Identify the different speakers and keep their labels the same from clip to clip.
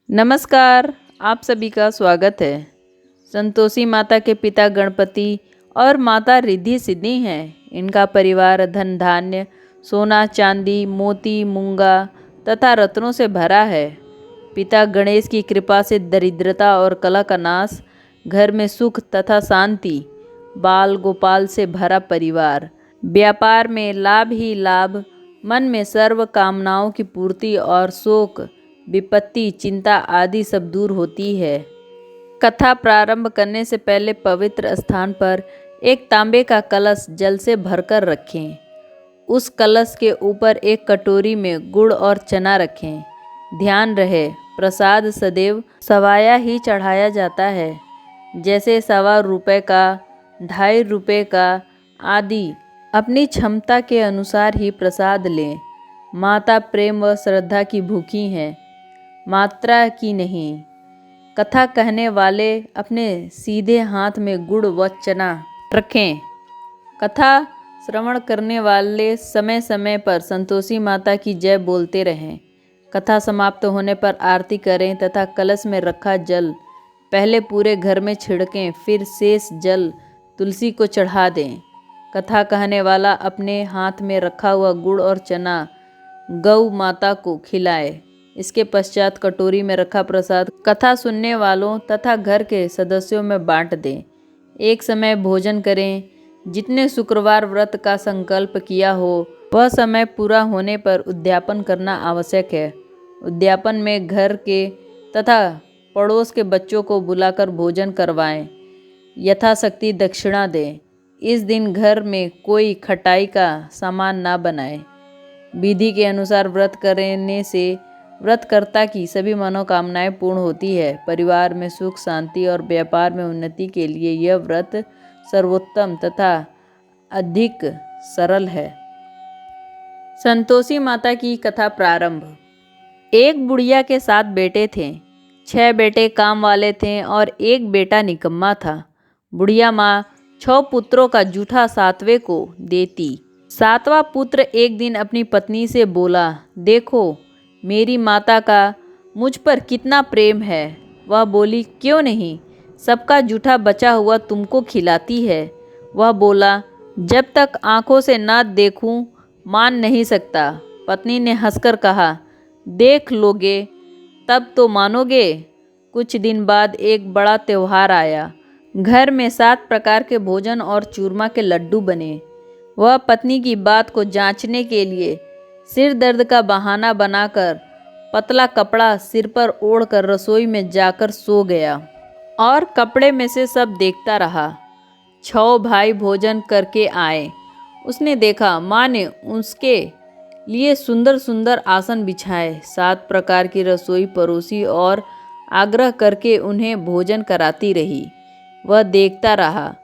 Speaker 1: नमस्कार। आप सभी का स्वागत है। संतोषी माता के पिता गणपति और माता रिद्धि सिद्धि हैं। इनका परिवार धन धान्य, सोना चांदी, मोती मूंगा तथा रत्नों से भरा है। पिता गणेश की कृपा से दरिद्रता और कलह का नाश, घर में सुख तथा शांति, बाल गोपाल से भरा परिवार, व्यापार में लाभ ही लाभ, मन में सर्व कामनाओं की पूर्ति और शोक विपत्ति चिंता आदि सब दूर होती है। कथा प्रारंभ करने से पहले पवित्र स्थान पर एक तांबे का कलश जल से भरकर रखें। उस कलश के ऊपर एक कटोरी में गुड़ और चना रखें। ध्यान रहे, प्रसाद सदैव सवाया ही चढ़ाया जाता है, जैसे ₹1.25 का, ₹2.5 का आदि। अपनी क्षमता के अनुसार ही प्रसाद लें। माता प्रेम व श्रद्धा की भूखी हैं, मात्रा की नहीं। कथा कहने वाले अपने सीधे हाथ में गुड़ व चना रखें। कथा श्रवण करने वाले समय समय पर संतोषी माता की जय बोलते रहें। कथा समाप्त होने पर आरती करें तथा कलश में रखा जल पहले पूरे घर में छिड़कें, फिर शेष जल तुलसी को चढ़ा दें। कथा कहने वाला अपने हाथ में रखा हुआ गुड़ और चना गौ माता को खिलाए। इसके पश्चात कटोरी में रखा प्रसाद कथा सुनने वालों तथा घर के सदस्यों में बांट दें। एक समय भोजन करें। जितने शुक्रवार व्रत का संकल्प किया हो वह समय पूरा होने पर उद्यापन करना आवश्यक है। उद्यापन में घर के तथा पड़ोस के बच्चों को बुलाकर भोजन करवाएं। यथाशक्ति दक्षिणा दें। इस दिन घर में कोई खटाई का सामान ना बनाए। विधि के अनुसार व्रत करने से व्रतकर्ता की सभी मनोकामनाएं पूर्ण होती है। परिवार में सुख शांति और व्यापार में उन्नति के लिए यह व्रत सर्वोत्तम तथा अधिक सरल है। संतोषी माता की कथा प्रारंभ। एक बुढ़िया के 7 बेटे थे। 6 बेटे काम वाले थे और एक बेटा निकम्मा था। बुढ़िया माँ 6 पुत्रों का जूठा 7वें को देती। 7वां पुत्र एक दिन अपनी पत्नी से बोला, देखो मेरी माता का मुझ पर कितना प्रेम है। वह बोली, क्यों नहीं, सबका जूठा बचा हुआ तुमको खिलाती है। वह बोला, जब तक आंखों से ना देखूं मान नहीं सकता। पत्नी ने हंसकर कहा, देख लोगे तब तो मानोगे। कुछ दिन बाद एक बड़ा त्योहार आया। घर में 7 प्रकार के भोजन और चूरमा के लड्डू बने। वह पत्नी की बात को जांचने के लिए सिर दर्द का बहाना बनाकर पतला कपड़ा सिर पर ओढ़कर रसोई में जाकर सो गया और कपड़े में से सब देखता रहा। 6 भाई भोजन करके आए। उसने देखा माँ ने उसके लिए सुंदर सुंदर आसन बिछाए, 7 प्रकार की रसोई परोसी और आग्रह करके उन्हें भोजन कराती रही। वह देखता रहा।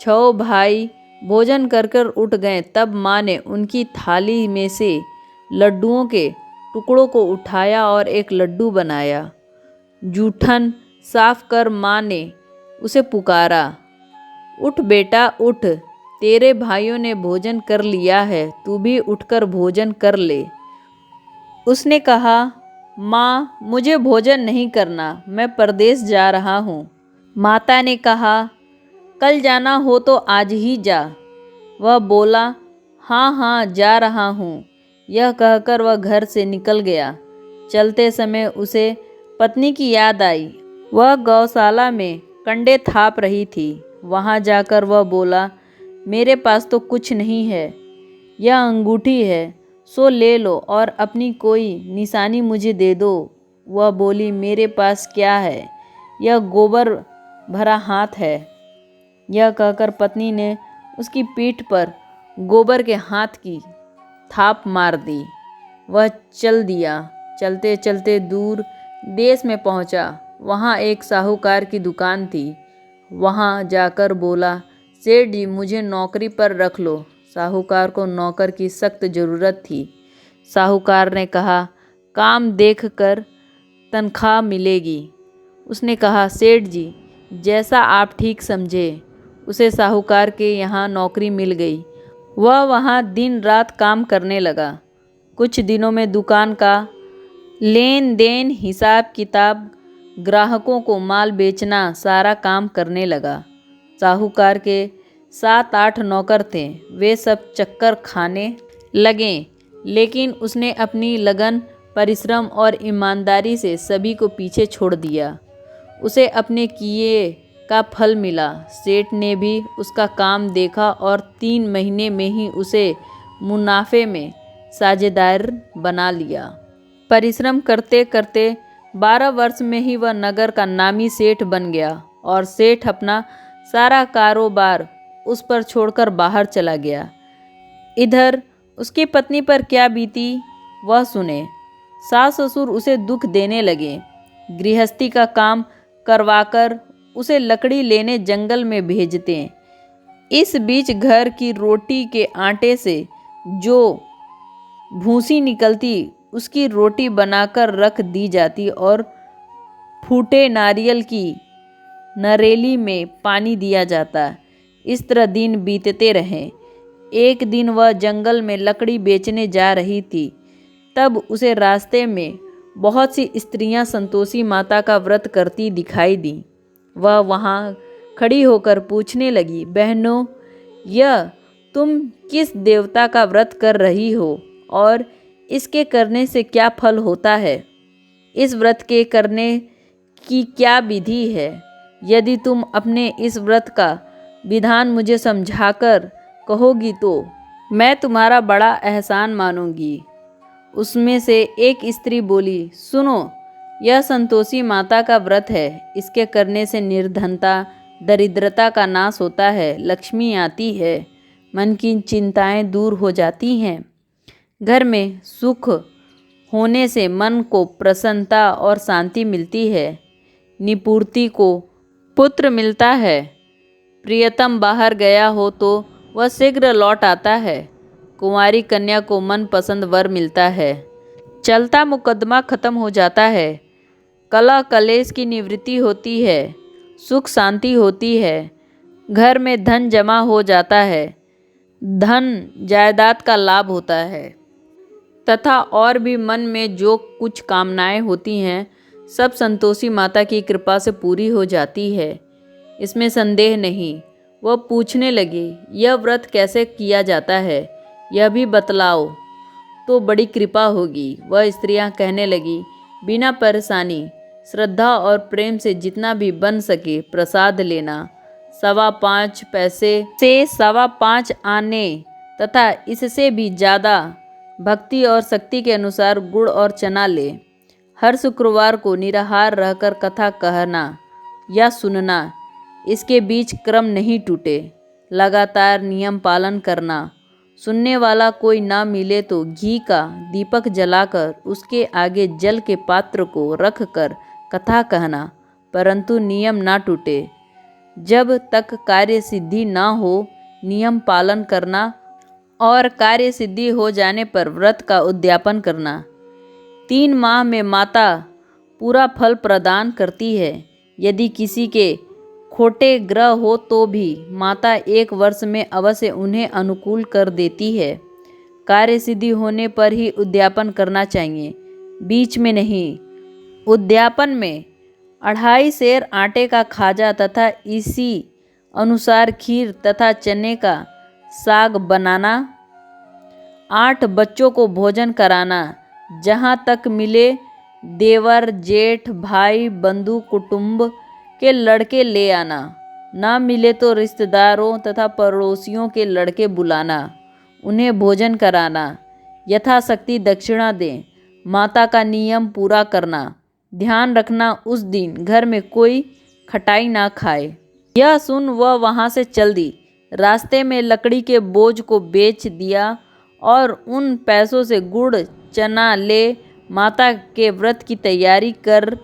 Speaker 1: 6 भाई भोजन कर कर उठ गए। तब माँ ने उनकी थाली में से लड्डुओं के टुकड़ों को उठाया और एक लड्डू बनाया। जूठन साफ कर माँ ने उसे पुकारा, उठ बेटा उठ, तेरे भाइयों ने भोजन कर लिया है, तू भी उठकर भोजन कर ले। उसने कहा, माँ मुझे भोजन नहीं करना, मैं परदेश जा रहा हूँ। माता ने कहा, कल जाना हो तो आज ही जा। वह बोला, हाँ हाँ जा रहा हूँ। यह कहकर वह घर से निकल गया। चलते समय उसे पत्नी की याद आई। वह गौशाला में कंडे थाप रही थी। वहाँ जाकर वह बोला, मेरे पास तो कुछ नहीं है, यह अंगूठी है, सो ले लो और अपनी कोई निशानी मुझे दे दो। वह बोली, मेरे पास क्या है, यह गोबर भरा हाथ है। यह कहकर पत्नी ने उसकी पीठ पर गोबर के हाथ की थाप मार दी। वह चल दिया। चलते चलते दूर देश में पहुंचा। वहां एक साहूकार की दुकान थी। वहां जाकर बोला, सेठ जी मुझे नौकरी पर रख लो। साहूकार को नौकर की सख्त ज़रूरत थी। साहूकार ने कहा, काम देखकर तनख्वाह मिलेगी। उसने कहा, सेठ जी जैसा आप ठीक समझे। उसे साहूकार के यहाँ नौकरी मिल गई। वह वहाँ दिन रात काम करने लगा। कुछ दिनों में दुकान का लेन देन, हिसाब किताब, ग्राहकों को माल बेचना, सारा काम करने लगा। साहूकार के 7-8 नौकर थे, वे सब चक्कर खाने लगे, लेकिन उसने अपनी लगन, परिश्रम और ईमानदारी से सभी को पीछे छोड़ दिया। उसे अपने किए का फल मिला। सेठ ने भी उसका काम देखा और 3 महीने में ही उसे मुनाफे में साझेदार बना लिया। परिश्रम करते करते 12 वर्ष में ही वह नगर का नामी सेठ बन गया और सेठ अपना सारा कारोबार उस पर छोड़कर बाहर चला गया। इधर उसकी पत्नी पर क्या बीती वह सुने। सास ससुर उसे दुख देने लगे। गृहस्थी का काम करवाकर उसे लकड़ी लेने जंगल में भेजते। इस बीच घर की रोटी के आटे से जो भूसी निकलती उसकी रोटी बनाकर रख दी जाती और फूटे नारियल की नरेली में पानी दिया जाता। इस तरह दिन बीतते रहे। एक दिन वह जंगल में लकड़ी बेचने जा रही थी, तब उसे रास्ते में बहुत सी स्त्रियां संतोषी माता का व्रत करती दिखाई दी। वह वहां खड़ी होकर पूछने लगी, बहनों, यह तुम किस देवता का व्रत कर रही हो और इसके करने से क्या फल होता है? इस व्रत के करने की क्या विधि है? यदि तुम अपने इस व्रत का विधान मुझे समझाकर कहोगी तो मैं तुम्हारा बड़ा एहसान मानूंगी। उसमें से एक स्त्री बोली, सुनो, यह संतोषी माता का व्रत है। इसके करने से निर्धनता, दरिद्रता का नाश होता है, लक्ष्मी आती है, मन की चिंताएं दूर हो जाती हैं, घर में सुख होने से मन को प्रसन्नता और शांति मिलती है, निपूर्ति को पुत्र मिलता है, प्रियतम बाहर गया हो तो वह शीघ्र लौट आता है, कुंवारी कन्या को मनपसंद वर मिलता है, चलता मुकदमा खत्म हो जाता है, कलह कलेश की निवृत्ति होती है, सुख शांति होती है, घर में धन जमा हो जाता है, धन जायदाद का लाभ होता है तथा और भी मन में जो कुछ कामनाएं होती हैं सब संतोषी माता की कृपा से पूरी हो जाती है। इसमें संदेह नहीं। वह पूछने लगी, यह व्रत कैसे किया जाता है, यह भी बतलाओ तो बड़ी कृपा होगी। वह स्त्रियां कहने लगी, बिना परेशानी, श्रद्धा और प्रेम से जितना भी बन सके प्रसाद लेना, 5.25 पैसे से 5.25 आने तथा इससे भी ज़्यादा भक्ति और शक्ति के अनुसार गुड़ और चना ले। हर शुक्रवार को निराहार रहकर कथा कहना या सुनना, इसके बीच क्रम नहीं टूटे, लगातार नियम पालन करना। सुनने वाला कोई ना मिले तो घी का दीपक जलाकर उसके आगे जल के पात्र को रखकर कथा कहना, परंतु नियम ना टूटे। जब तक कार्य सिद्धि ना हो नियम पालन करना और कार्य सिद्धि हो जाने पर व्रत का उद्यापन करना। 3 माह में माता पूरा फल प्रदान करती है। यदि किसी के खोटे ग्रह हो तो भी माता 1 वर्ष में अवश्य उन्हें अनुकूल कर देती है। कार्य सिद्धि होने पर ही उद्यापन करना चाहिए, बीच में नहीं। उद्यापन में 2.5 सेर आटे का खाजा तथा इसी अनुसार खीर तथा चने का साग बनाना, 8 बच्चों को भोजन कराना, जहाँ तक मिले देवर, जेठ, भाई, बंधु कुटुंब के लड़के ले आना, ना मिले तो रिश्तेदारों तथा पड़ोसियों के लड़के बुलाना, उन्हें भोजन कराना, यथाशक्ति दक्षिणा दें, माता का नियम पूरा करना। ध्यान रखना उस दिन घर में कोई खटाई ना खाए। यह सुन वह वहाँ से चल दी। रास्ते में लकड़ी के बोझ को बेच दिया और उन पैसों से गुड़ चना ले माता के व्रत की तैयारी कर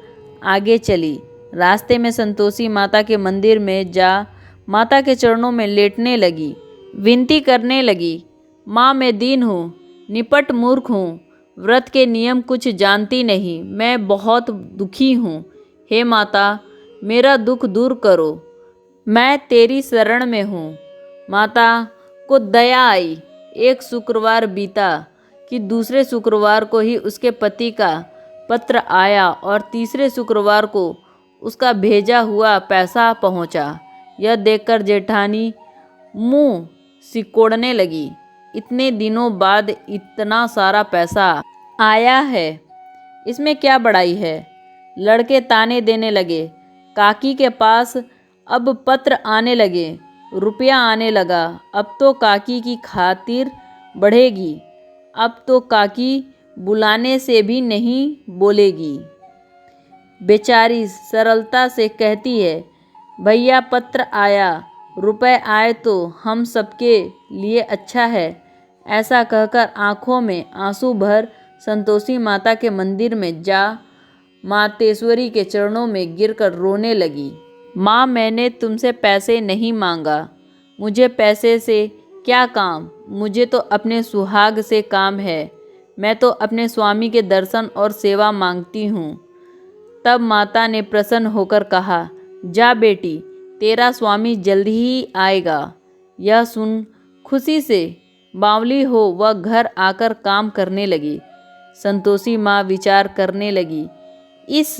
Speaker 1: आगे चली। रास्ते में संतोषी माता के मंदिर में जा माता के चरणों में लेटने लगी, विनती करने लगी, माँ मैं दीन हूँ, निपट मूर्ख हूँ, व्रत के नियम कुछ जानती नहीं, मैं बहुत दुखी हूँ। हे माता, मेरा दुख दूर करो, मैं तेरी शरण में हूँ। माता को दया आई। एक शुक्रवार बीता कि दूसरे शुक्रवार को ही उसके पति का पत्र आया और तीसरे शुक्रवार को उसका भेजा हुआ पैसा पहुंचा। यह देखकर जेठानी मुंह सिकोड़ने लगी। इतने दिनों बाद इतना सारा पैसा आया है, इसमें क्या बड़ाई है। लड़के ताने देने लगे। काकी के पास अब पत्र आने लगे, रुपया आने लगा। अब तो काकी की खातिर बढ़ेगी। अब तो काकी बुलाने से भी नहीं बोलेगी। बेचारी सरलता से कहती है, भैया पत्र आया, रुपए आए तो हम सबके लिए अच्छा है। ऐसा कहकर आंखों में आंसू भर संतोषी माता के मंदिर में जा मातेश्वरी के चरणों में गिरकर रोने लगी। माँ, मैंने तुमसे पैसे नहीं मांगा। मुझे पैसे से क्या काम, मुझे तो अपने सुहाग से काम है। मैं तो अपने स्वामी के दर्शन और सेवा मांगती हूँ। तब माता ने प्रसन्न होकर कहा, जा बेटी, तेरा स्वामी जल्दी ही आएगा। यह सुन खुशी से बावली हो वह घर आकर काम करने लगी। संतोषी माँ विचार करने लगी, इस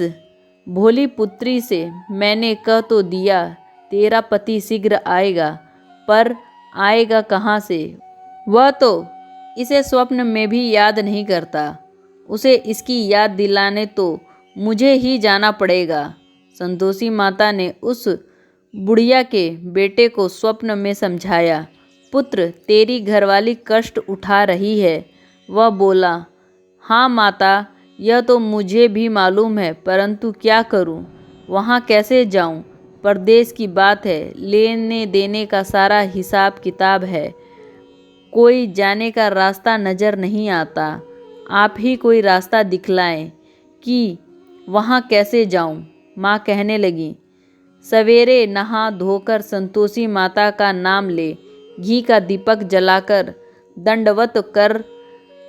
Speaker 1: भोली पुत्री से मैंने कह तो दिया तेरा पति शीघ्र आएगा, पर आएगा कहाँ से। वह तो इसे स्वप्न में भी याद नहीं करता। उसे इसकी याद दिलाने तो मुझे ही जाना पड़ेगा। संतोषी माता ने उस बुढ़िया के बेटे को स्वप्न में समझाया, पुत्र, तेरी घरवाली कष्ट उठा रही है। वह बोला, हाँ माता, यह तो मुझे भी मालूम है, परंतु क्या करूं, वहाँ कैसे जाऊं। परदेश की बात है, लेने देने का सारा हिसाब किताब है। कोई जाने का रास्ता नज़र नहीं आता। आप ही कोई रास्ता दिखलाएं कि वहाँ कैसे जाऊं। माँ कहने लगी। सवेरे नहा धोकर संतोषी माता का नाम ले, घी का दीपक जलाकर दंडवत कर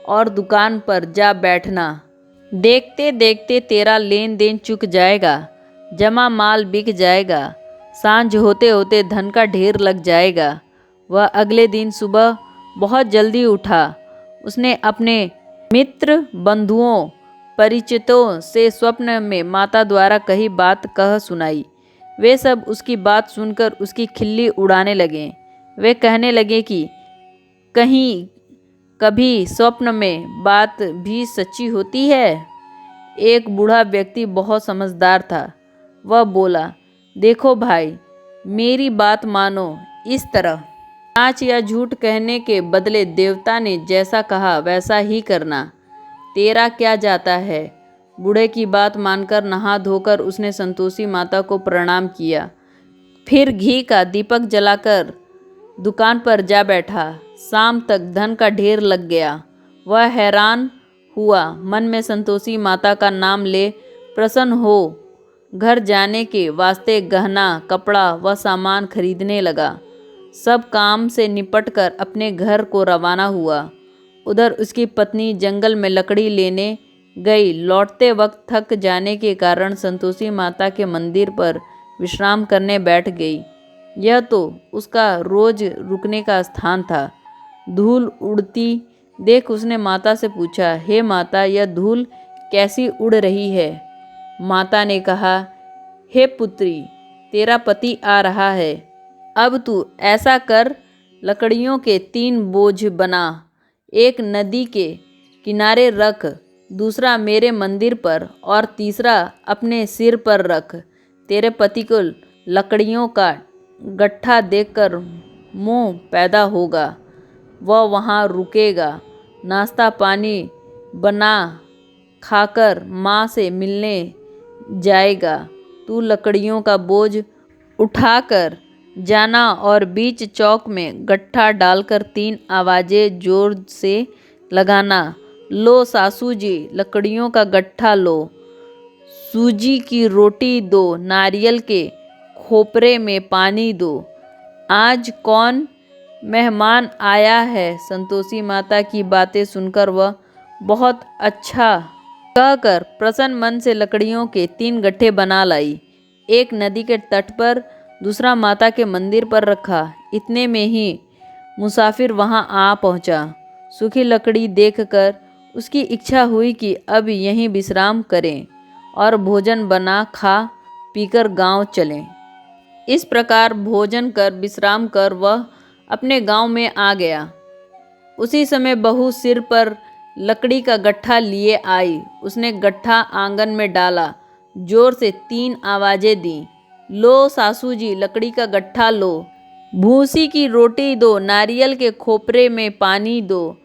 Speaker 1: और दुकान पर जा बैठना। देखते देखते तेरा लेन देन चुक जाएगा, जमा माल बिक जाएगा, सांझ होते होते धन का ढेर लग जाएगा। वह अगले दिन सुबह बहुत जल्दी उठा। उसने अपने मित्र बंधुओं परिचितों से स्वप्न में माता द्वारा कही बात कह सुनाई। वे सब उसकी बात सुनकर उसकी खिल्ली उड़ाने लगे। वे कहने लगे कि कहीं कभी स्वप्न में बात भी सच्ची होती है। एक बूढ़ा व्यक्ति बहुत समझदार था। वह बोला, देखो भाई, मेरी बात मानो। इस तरह सच या झूठ कहने के बदले देवता ने जैसा कहा वैसा ही करना। तेरा क्या जाता है। बूढ़े की बात मानकर नहा धोकर उसने संतोषी माता को प्रणाम किया। फिर घी का दीपक जलाकर दुकान पर जा बैठा। शाम तक धन का ढेर लग गया। वह हैरान हुआ, मन में संतोषी माता का नाम ले प्रसन्न हो घर जाने के वास्ते गहना, कपड़ा व सामान खरीदने लगा। सब काम से निपटकर अपने घर को रवाना हुआ। उधर उसकी पत्नी जंगल में लकड़ी लेने गई। लौटते वक्त थक जाने के कारण संतोषी माता के मंदिर पर विश्राम करने बैठ गई। यह तो उसका रोज रुकने का स्थान था। धूल उड़ती देख उसने माता से पूछा, हे माता, यह धूल कैसी उड़ रही है। माता ने कहा, हे पुत्री, तेरा पति आ रहा है। अब तू ऐसा कर, लकड़ियों के 3 बोझ बना, एक नदी के किनारे रख, दूसरा मेरे मंदिर पर और तीसरा अपने सिर पर रख। तेरे पति को लकड़ियों का गट्ठा देखकर मोह पैदा होगा। वह वहाँ रुकेगा, नाश्ता पानी बना खाकर माँ से मिलने जाएगा। तू लकड़ियों का बोझ उठाकर जाना और बीच चौक में गट्ठा डालकर 3 आवाज़ें जोर से लगाना। लो सासू जी, लकड़ियों का गट्ठा लो। सूजी की रोटी दो, नारियल के खोपरे में पानी दो। आज कौन मेहमान आया है। संतोषी माता की बातें सुनकर वह बहुत अच्छा कहकर प्रसन्न मन से लकड़ियों के 3 गट्ठे बना लाई। एक नदी के तट पर, दूसरा माता के मंदिर पर रखा। इतने में ही मुसाफिर वहां आ पहुंचा। सूखी लकड़ी देखकर उसकी इच्छा हुई कि अब यहीं विश्राम करें और भोजन बना खा पीकर गांव चलें। इस प्रकार भोजन कर विश्राम कर वह अपने गांव में आ गया। उसी समय बहू सिर पर लकड़ी का गट्ठा लिए आई। उसने गट्ठा आंगन में डाला, जोर से 3 आवाजें दी। लो सासू जी, लकड़ी का गट्ठा लो, भूसी की रोटी दो, नारियल के खोपरे में पानी दो,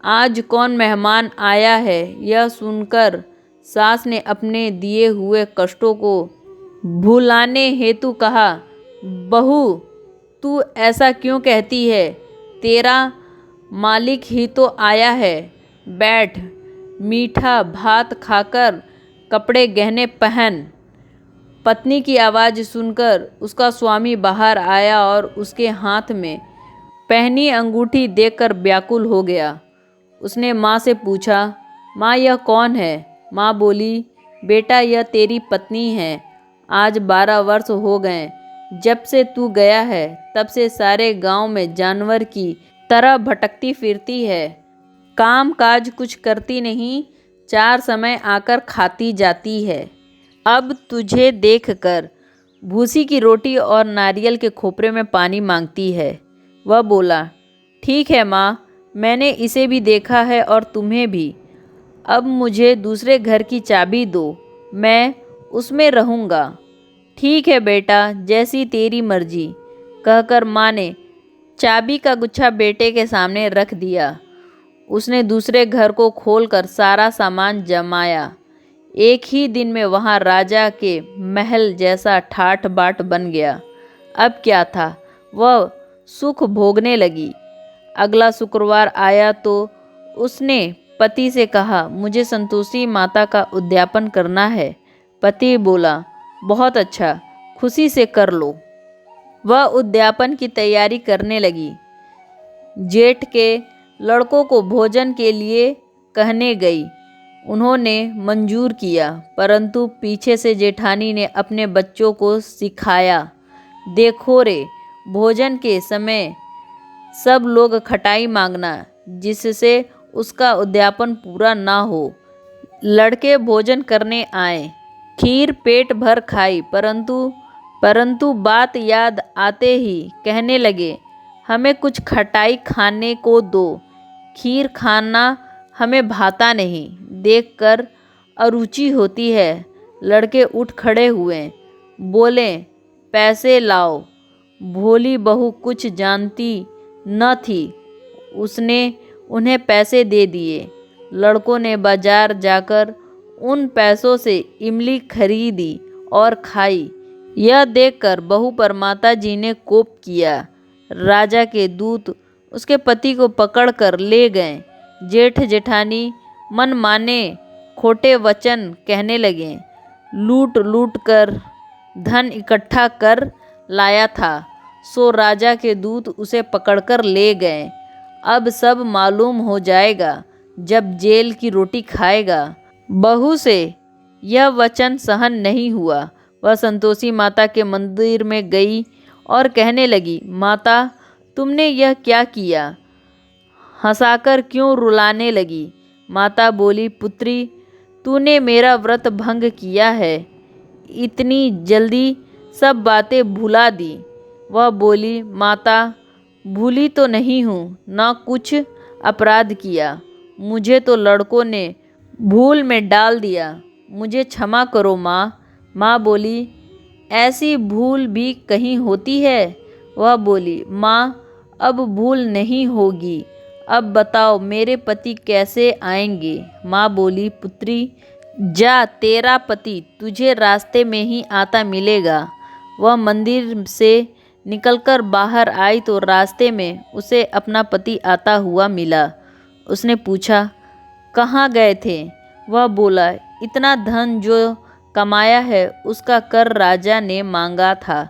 Speaker 1: आज कौन मेहमान आया है। यह सुनकर सास ने अपने दिए हुए कष्टों को भुलाने हेतु कहा, बहू तू ऐसा क्यों कहती है, तेरा मालिक ही तो आया है। बैठ, मीठा भात खाकर कपड़े गहने पहन। पत्नी की आवाज़ सुनकर उसका स्वामी बाहर आया और उसके हाथ में पहनी अंगूठी देखकर व्याकुल हो गया। उसने माँ से पूछा, माँ यह कौन है। माँ बोली, बेटा यह तेरी पत्नी है। आज 12 वर्ष हो गए जब से तू गया है, तब से सारे गांव में जानवर की तरह भटकती फिरती है, काम काज कुछ करती नहीं, 4 समय आकर खाती जाती है। अब तुझे देखकर भूसी की रोटी और नारियल के खोपरे में पानी मांगती है। वह बोला, ठीक है माँ, मैंने इसे भी देखा है और तुम्हें भी। अब मुझे दूसरे घर की चाबी दो, मैं उसमें रहूँगा। ठीक है बेटा, जैसी तेरी मर्जी, कहकर माँ ने चाबी का गुच्छा बेटे के सामने रख दिया। उसने दूसरे घर को खोलकर सारा सामान जमाया। एक ही दिन में वहाँ राजा के महल जैसा ठाठ बाट बन गया। अब क्या था, वह सुख भोगने लगी। अगला शुक्रवार आया तो उसने पति से कहा, मुझे संतोषी माता का उद्यापन करना है। पति बोला, बहुत अच्छा, खुशी से कर लो। वह उद्यापन की तैयारी करने लगी। जेठ के लड़कों को भोजन के लिए कहने गई। उन्होंने मंजूर किया, परंतु पीछे से जेठानी ने अपने बच्चों को सिखाया, देखो रे, भोजन के समय सब लोग खटाई मांगना, जिससे उसका उद्यापन पूरा ना हो। लड़के भोजन करने आए, खीर पेट भर खाई, परंतु बात याद आते ही कहने लगे, हमें कुछ खटाई खाने को दो, खीर खाना हमें भाता नहीं, देखकर अरुचि होती है। लड़के उठ खड़े हुए, बोले, पैसे लाओ। भोली बहू कुछ जानती न थी, उसने उन्हें पैसे दे दिए। लड़कों ने बाजार जाकर उन पैसों से इमली खरीदी और खाई। यह देखकर बहू पर माता जी ने कोप किया। राजा के दूत उसके पति को पकड़कर ले गए। जेठ जेठानी मन माने खोटे वचन कहने लगे। लूट लूट कर धन इकट्ठा कर लाया था, सो राजा के दूत उसे पकड़कर ले गए। अब सब मालूम हो जाएगा जब जेल की रोटी खाएगा। बहू से यह वचन सहन नहीं हुआ। वह संतोषी माता के मंदिर में गई और कहने लगी, माता तुमने यह क्या किया, हंसाकर क्यों रुलाने लगी। माता बोली, पुत्री तूने मेरा व्रत भंग किया है, इतनी जल्दी सब बातें भुला दी। वह बोली, माता भूली तो नहीं हूँ, ना कुछ अपराध किया, मुझे तो लड़कों ने भूल में डाल दिया, मुझे क्षमा करो माँ। माँ बोली, ऐसी भूल भी कहीं होती है। वह बोली, माँ अब भूल नहीं होगी, अब बताओ मेरे पति कैसे आएंगे। माँ बोली, पुत्री जा, तेरा पति तुझे रास्ते में ही आता मिलेगा। वह मंदिर से निकलकर बाहर आई तो रास्ते में उसे अपना पति आता हुआ मिला। उसने पूछा, कहाँ गए थे। वह बोला, इतना धन जो कमाया है उसका कर राजा ने मांगा था,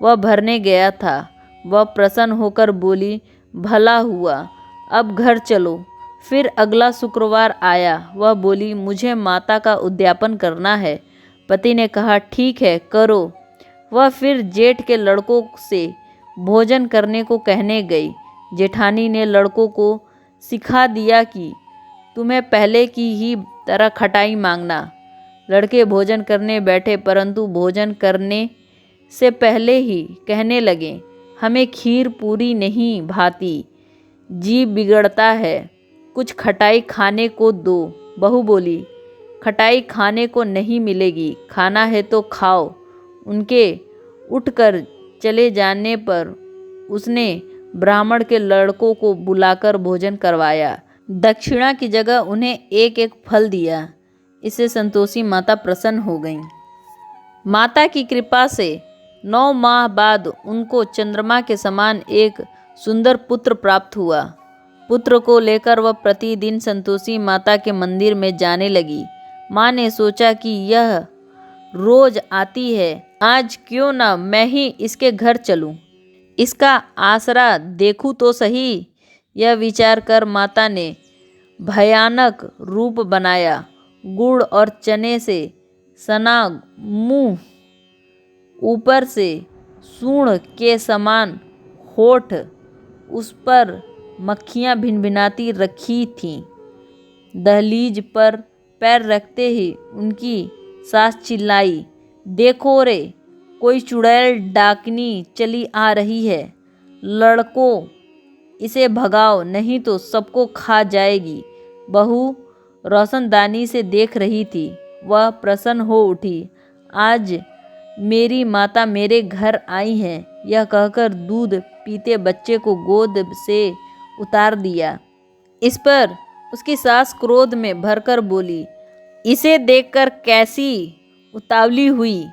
Speaker 1: वह भरने गया था। वह प्रसन्न होकर बोली, भला हुआ, अब घर चलो। फिर अगला शुक्रवार आया। वह बोली, मुझे माता का उद्यापन करना है। पति ने कहा, ठीक है करो। वह फिर जेठ के लड़कों से भोजन करने को कहने गई। जेठानी ने लड़कों को सिखा दिया कि तुम्हें पहले की ही तरह खटाई मांगना। लड़के भोजन करने बैठे, परंतु भोजन करने से पहले ही कहने लगे, हमें खीर पूरी नहीं भाती, जी बिगड़ता है, कुछ खटाई खाने को दो। बहू बोली, खटाई खाने को नहीं मिलेगी, खाना है तो खाओ। उनके उठकर चले जाने पर उसने ब्राह्मण के लड़कों को बुलाकर भोजन करवाया। दक्षिणा की जगह उन्हें एक एक फल दिया। इससे संतोषी माता प्रसन्न हो गईं। माता की कृपा से 9 माह बाद उनको चंद्रमा के समान एक सुंदर पुत्र प्राप्त हुआ। पुत्र को लेकर वह प्रतिदिन संतोषी माता के मंदिर में जाने लगी। माँ ने सोचा कि यह रोज आती है, आज क्यों ना मैं ही इसके घर चलूं, इसका आसरा देखूं तो सही। यह विचार कर माता ने भयानक रूप बनाया। गुड़ और चने से सना मुंह, ऊपर से सूंड के समान होठ, उस पर मक्खियाँ भिनभिनाती रखी थीं। दहलीज पर पैर रखते ही उनकी सास चिल्लाई, देखो रे, कोई चुड़ैल डाकनी चली आ रही है, लड़कों इसे भगाओ नहीं तो सबको खा जाएगी। बहू रोशनदानी से देख रही थी। वह प्रसन्न हो उठी, आज मेरी माता मेरे घर आई हैं। यह कहकर दूध पीते बच्चे को गोद से उतार दिया। इस पर उसकी सास क्रोध में भरकर बोली, इसे देखकर कैसी उतावली हुई,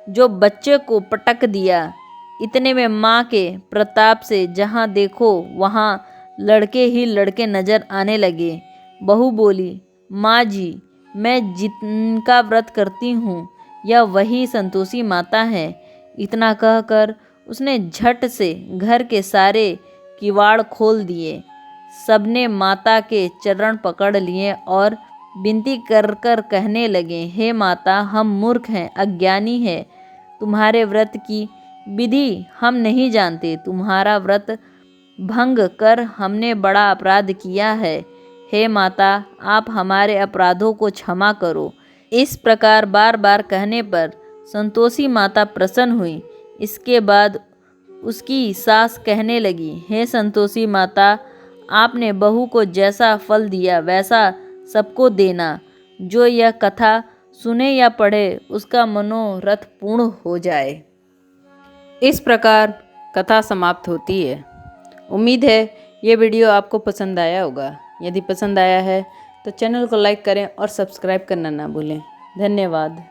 Speaker 1: जो बच्चे को पटक दिया। इतने में माँ के प्रताप से जहाँ देखो वहाँ लड़के ही लड़के नजर आने लगे। बहू बोली, माँ जी, मैं जिनका व्रत करती हूँ यह वही संतोषी माता है। इतना कहकर उसने झट से घर के सारे किवाड़ खोल दिए। सबने माता के चरण पकड़ लिए और विनती कर कर कहने लगे, हे माता, हम मूर्ख हैं, अज्ञानी हैं, तुम्हारे व्रत की विधि हम नहीं जानते। तुम्हारा व्रत भंग कर हमने बड़ा अपराध किया है। हे माता, आप हमारे अपराधों को क्षमा करो। इस प्रकार बार बार कहने पर संतोषी माता प्रसन्न हुई। इसके बाद उसकी सास कहने लगी, हे संतोषी माता, आपने बहू को जैसा फल दिया वैसा सबको देना। जो यह कथा सुने या पढ़े उसका मनोरथ पूर्ण हो जाए। इस प्रकार कथा समाप्त होती है। उम्मीद है ये वीडियो आपको पसंद आया होगा। यदि पसंद आया है तो चैनल को लाइक करें और सब्सक्राइब करना ना भूलें। धन्यवाद।